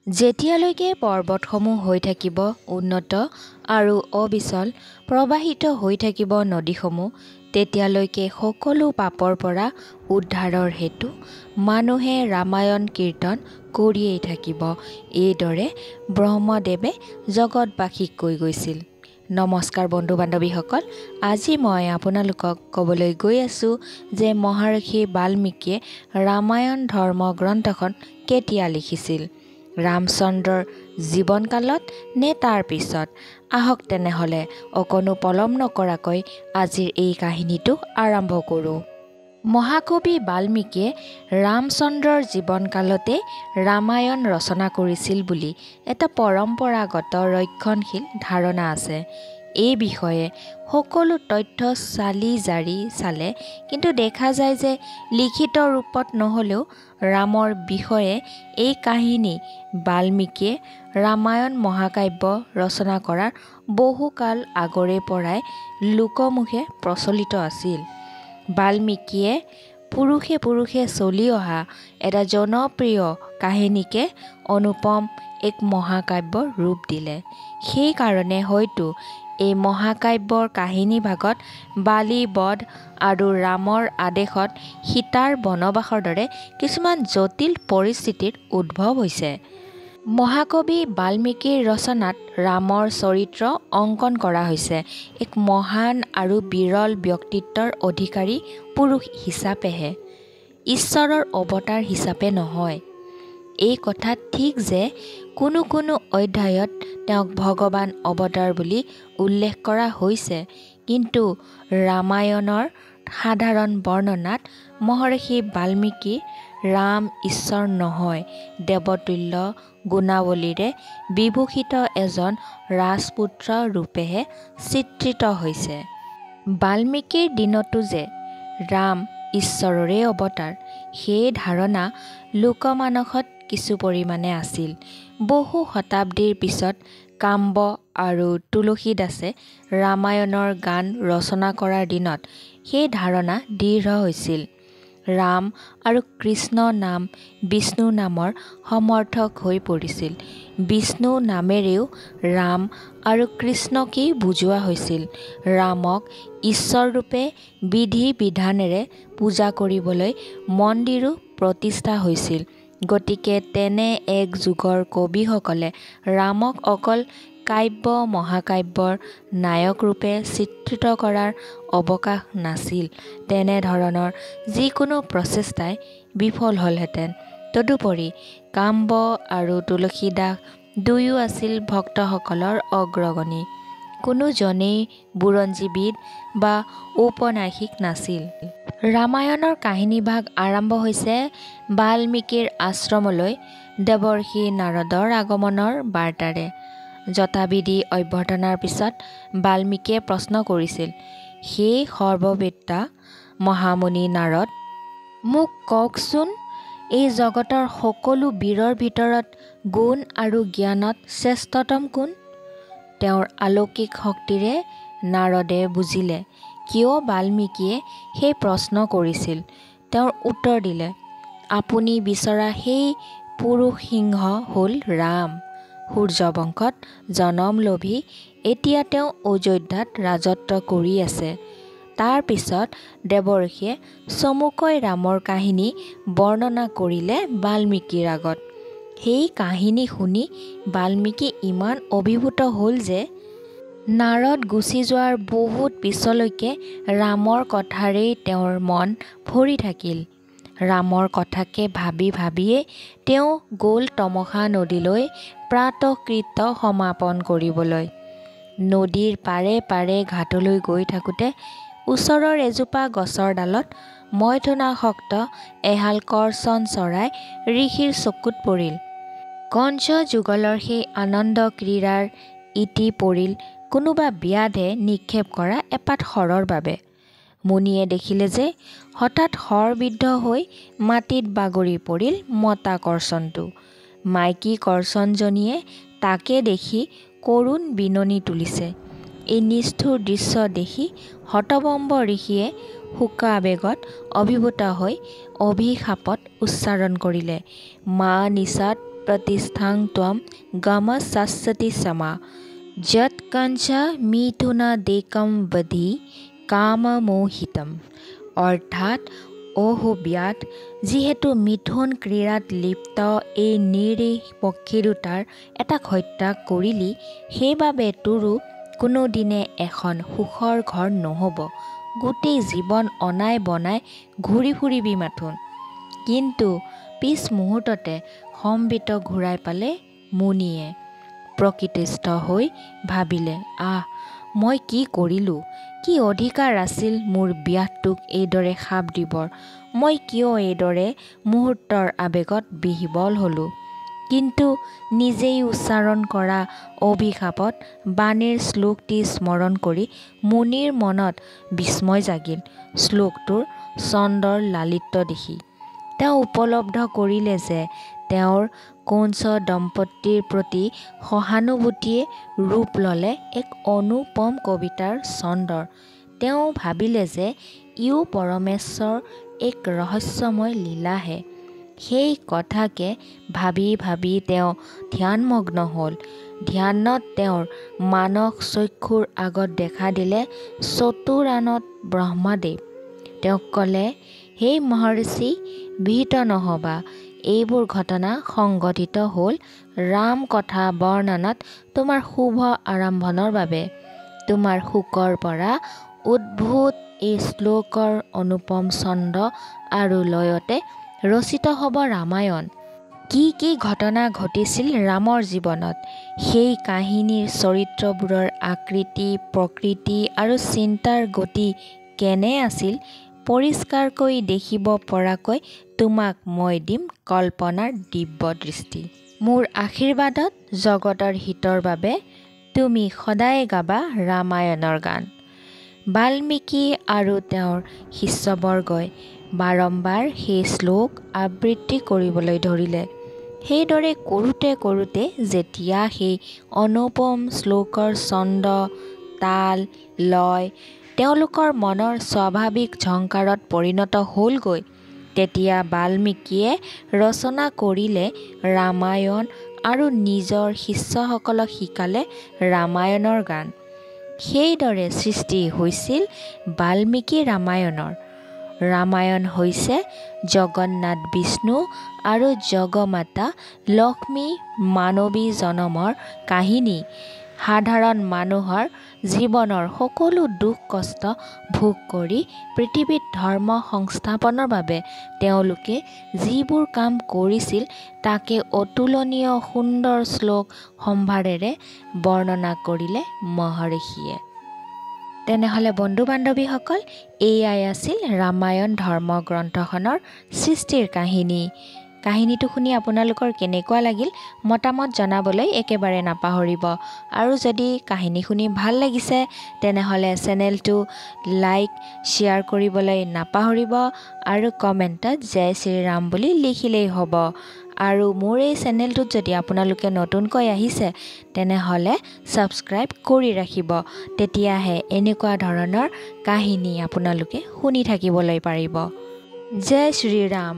যেতিয়ালৈকে পৰ্বতসমূহ হৈ থাকিব উন্নত আৰু অবিচল, প্ৰবাহিত হৈ থাকিব নদীসমূহ, তেতিয়ালৈকে সকলো পাপৰ পৰা উদ্ধাৰৰ হেতু মানুহে ৰামায়ণ কীৰ্তন কৰিয়েই থাকিব। এইদৰে ব্ৰহ্মদেৱে জগতবাসীক কৈ গৈছিল। নমস্কাৰ বন্ধু বান্ধৱীসকল, আজি মই আপোনালোকক ক'বলৈ গৈ আছোঁ যে মহাৰ্ষি বাল্মীকিয়ে ৰামায়ণ ধৰ্ম গ্ৰন্থখন কেতিয়া লিখিছিল। ৰামচন্দ্ৰৰ জীৱনকালত নে তাৰ পিছত? আহক তেনেহ'লে অকণো পলম নকৰাকৈ আজিৰ এই কাহিনীটো আৰম্ভ কৰোঁ। মহাকবি বাল্মীকিয়ে ৰামচন্দ্ৰৰ জীৱনকালতে ৰামায়ণ ৰচনা কৰিছিল বুলি এটা পৰম্পৰাগত ৰক্ষণশীল ধাৰণা আছে। এই বিষয়ে সকলো তথ্য চালি জাৰি চালে কিন্তু দেখা যায় যে লিখিত ৰূপত নহ'লেও ৰামৰ বিষয়ে এই কাহিনী বাল্মীকিয়ে ৰামায়ণ মহাকাব্য ৰচনা কৰাৰ বহুকাল আগৰে পৰাই লোকমুখে প্ৰচলিত আছিল। বাল্মীকিয়ে পুৰুষে চলি অহা এটা জনপ্ৰিয় কাহিনীকে অনুপম এক মহাকাব্যৰ ৰূপ দিলে। সেইকাৰণে হয়তো এই মহাকাব্যৰ কাহিনীভাগত বালি বধ আৰু ৰামৰ আদেশত সীতাৰ বনবাসৰ দৰে কিছুমান জটিল পৰিস্থিতিৰ উদ্ভৱ হৈছে। মহাকবি বাল্মীকিৰ ৰচনাত ৰামৰ চৰিত্ৰ অংকন কৰা হৈছে এক মহান আৰু বিৰল ব্যক্তিত্বৰ অধিকাৰী পুৰুষ হিচাপেহে, ঈশ্বৰৰ অৱতাৰ হিচাপে নহয়। এই কথা ঠিক যে কোনো অধ্যায়ত তেওঁক ভগৱান অৱতাৰ বুলি উল্লেখ কৰা হৈছে, কিন্তু ৰামায়ণৰ সাধাৰণ বৰ্ণনাত মহৰ্ষি বাল্মীকি ৰাম ঈশ্বৰ নহয়, দেৱতুল্য গুণাৱলীৰে বিভূষিত এজন ৰাজপুত্ৰ ৰূপেহে চিত্ৰিত হৈছে। বাল্মীকিৰ দিনতো যে ৰাম ঈশ্বৰৰে অৱতাৰ, সেই ধাৰণা লোকমানসত কিছু পৰিমাণে আছিল। বহু শতাব্দীৰ পিছত কাম্ব আৰু তুলসীদাসে ৰামায়ণৰ গান ৰচনা কৰাৰ দিনত সেই ধাৰণা দৃঢ় হৈছিল। ৰাম আৰু কৃষ্ণ নাম বিষ্ণু নামৰ সমৰ্থক হৈ পৰিছিল। বিষ্ণু নামেৰেও ৰাম আৰু কৃষ্ণকেই বুজোৱা হৈছিল। ৰামক ঈশ্বৰৰূপে বিধি বিধানেৰে পূজা কৰিবলৈ মন্দিৰো প্ৰতিষ্ঠা হৈছিল। গতিকে তেনে এক যুগৰ কবিসকলে ৰামক অকল কাব্য মহাকাব্যৰ নায়কৰূপে চিত্ৰিত কৰাৰ অৱকাশ নাছিল। তেনেধৰণৰ যিকোনো প্ৰচেষ্টাই বিফল হ'লহেঁতেন। তদুপৰি কাম্ব আৰু তুলসীদাস দুয়ো আছিল ভক্তসকলৰ অগ্ৰণী। কোনোজনেই বুৰঞ্জীবিদ বা ঔপন্যাসিক নাছিল। ৰামায়ণৰ কাহিনীভাগ আৰম্ভ হৈছে বাল্মীকিৰ আশ্ৰমলৈ দেৱৰ্ষি নাৰদৰ আগমনৰ বাৰ্তাৰে। যথাবিধি অভ্যৰ্থনাৰ পিছত বাল্মীকিয়ে প্ৰশ্ন কৰিছিল, হে সৰ্ববেত্তা মহামুনি নাৰদ, মোক কওকচোন, এই জগতৰ সকলো বীৰৰ ভিতৰত গুণ আৰু জ্ঞানত শ্ৰেষ্ঠতম কোন? তেওঁৰ অলৌকিক শক্তিৰে নাৰদে বুজিলে কিয় বাল্মীকিয়ে সেই প্ৰশ্ন কৰিছিল। তেওঁৰ উত্তৰ দিলে, আপুনি বিচৰা সেই পুৰুষ সিংহ হ'ল ৰাম। সূৰ্যবংশত জনম লভি এতিয়া তেওঁ অযোধ্যাত ৰাজত্ব কৰি আছে। তাৰ পিছত দেৱৰ্ষিয়ে চমুকৈ ৰামৰ কাহিনী বৰ্ণনা কৰিলে বাল্মীকিৰ আগত। সেই কাহিনী শুনি বাল্মীকি ইমান অভিভূত হ'ল যে নাৰদ গুচি যোৱাৰ বহুত পিছলৈকে ৰামৰ কথাৰেই তেওঁৰ মন ভৰি থাকিল। ৰামৰ কথাকে ভাবিয়েই তেওঁ গ'ল তমসা নদীলৈ প্ৰাতঃকৃত্য সমাপন কৰিবলৈ। নদীৰ পাৰে ঘাটলৈ গৈ থাকোঁতে ওচৰৰ এজোপা গছৰ ডালত মৈথুনাসক্ত এহাল কৰ্চন চৰাই ঋষিৰ চকুত পৰিল। কঞ্চ যুগলৰ সেই আনন্দ ক্ৰীড়াৰ ইতি পৰিল কোনোবা ব্যাধে নিক্ষেপ কৰা এপাত শৰৰ বাবে। মুনিয়ে দেখিলে যে হঠাৎ শৰবিদ্ধ হৈ মাটিত বাগৰি পৰিল মতা কৰ্চনটো। মাইকী কৰ্চনজনীয়ে তাকে দেখি কৰুণ বিননি তুলিছে। এই নিষ্ঠুৰ দৃশ্য দেখি হতবম্ব ঋষিয়ে শোকাবেগত অভিভূত হৈ অভিশাপত উচ্চাৰণ কৰিলে, মা নিচাত प्रतिष्ठां त्वं गमशास्यति समा যৎকঞ্চা মিথুনাদেকম বধি কামমোহিতম। অৰ্থাৎ অহোব্যাত যিহেতু মিথুন ক্ৰীড়াত লিপ্ত এই নিৰীহ পক্ষী দুটাৰ এটা হত্যা কৰিলি, সেইবাবে তোৰো কোনোদিনে এখন সুখৰ ঘৰ নহ'ব। গোটেই জীৱন অনাই বনাই ঘূৰি ফুৰিবি মাথোন। কিন্তু পিছ মুহূৰ্ততে সম্বিত ঘূৰাই পালে মুনিয়ে। প্ৰকৃতিস্থ হৈ ভাবিলে, মই কি কৰিলোঁ? কি অধিকাৰ আছিল মোৰ ব্যাসটোক এইদৰে শাপ দিবৰ? মই কিয় এইদৰে মুহূৰ্তৰ আৱেগত বিহ্বল হ'লোঁ? কিন্তু নিজেই উচ্চাৰণ কৰা অভিশাপত বাণীৰ শ্লোকটি স্মৰণ কৰি মুনিৰ মনত বিস্ময় জাগিল। শ্লোকটোৰ ছন্দৰ লালিত্য দেখি তেওঁ উপলব্ধ কৰিলে যে তেওঁৰ কৌঞ্চ দম্পতীৰ প্ৰতি সহানুভূতিয়ে ৰূপ ল'লে এক অনুপম কবিতাৰ ছন্দৰ। তেওঁ ভাবিলে যে ইও পৰমেশ্বৰ এক ৰহস্যময় লীলাহে। সেই কথাকে ভাবি ভাবি তেওঁ ধ্যানমগ্ন হ'ল। ধ্যানত তেওঁৰ মানস চক্ষুৰ আগত দেখা দিলে চতুৰানত ব্ৰহ্মদেৱ। তেওঁক ক'লে, হে মহৰ্ষি, ভীত নহ'বা। এইবোৰ ঘটনা সংঘটিত হ'ল ৰাম কথা বৰ্ণনাত তোমাৰ শুভ আৰম্ভণৰ বাবে। তোমাৰ শোকৰ পৰা উদ্ভূত এই শ্লোকৰ অনুপম ছন্দ আৰু লয়তে ৰচিত হ'ব ৰামায়ণ। কি কি ঘটনা ঘটিছিল ৰামৰ জীৱনত, সেই কাহিনীৰ চৰিত্ৰবোৰৰ আকৃতি, প্ৰকৃতি আৰু চিন্তাৰ গতি কেনে আছিল, পৰিষ্কাৰকৈ দেখিব পৰাকৈ তোমাক মই দিম কল্পনাৰ দিব্য দৃষ্টি। মোৰ আশীৰ্বাদত জগতৰ হিতৰ বাবে তুমি সদায় গাবা ৰামায়ণৰ গান। বাল্মীকি আৰু তেওঁৰ শিষ্যবৰ্গই বাৰম্বাৰ সেই শ্লোক আবৃত্তি কৰিবলৈ ধৰিলে। সেইদৰে কৰোঁতে কৰোঁতে যেতিয়া সেই অনুপম শ্লোকৰ ছন্দ, তাল, লয় তেওঁলোকৰ মনৰ স্বাভাৱিক ঝংকাৰত পৰিণত হ'লগৈ, তেতিয়া বাল্মীকিয়ে ৰচনা কৰিলে ৰামায়ণ আৰু নিজৰ শিষ্যসকলক শিকালে ৰামায়ণৰ গান। সেইদৰে সৃষ্টি হৈছিল বাল্মীকি ৰামায়ণৰ। ৰামায়ণ হৈছে জগন্নাথ বিষ্ণু আৰু জগমাতা লক্ষ্মী মানৱী জনমৰ কাহিনী। সাধাৰণ মানুহৰ জীৱনৰ সকলো দুখ কষ্ট ভোগ কৰি পৃথিৱীত ধৰ্ম সংস্থাপনৰ বাবে তেওঁলোকে যিবোৰ কাম কৰিছিল তাকে অতুলনীয় সুন্দৰ শ্লোক সম্ভাৰেৰে বৰ্ণনা কৰিলে মহৰ্ষিয়ে। তেনেহ'লে বন্ধু বান্ধৱীসকল, এয়াই আছিল ৰামায়ণ ধৰ্মগ্ৰন্থখনৰ সৃষ্টিৰ কাহিনী। কাহিনীটো শুনি আপোনালোকৰ কেনেকুৱা লাগিল মতামত জনাবলৈ একেবাৰে নাপাহৰিব। আৰু যদি কাহিনী শুনি ভাল লাগিছে তেনেহ'লে চেনেলটো লাইক, শ্বেয়াৰ কৰিবলৈ নাপাহৰিব আৰু কমেণ্টত জয় শ্ৰীৰাম বুলি লিখিলেই হ'ব। আৰু মোৰ এই চেনেলটোত যদি আপোনালোকে নতুনকৈ আহিছে তেনেহ'লে ছাবস্ক্ৰাইব কৰি ৰাখিব। তেতিয়াহে এনেকুৱা ধৰণৰ কাহিনী আপোনালোকে শুনি থাকিবলৈ পাৰিব। জয় শ্ৰীৰাম।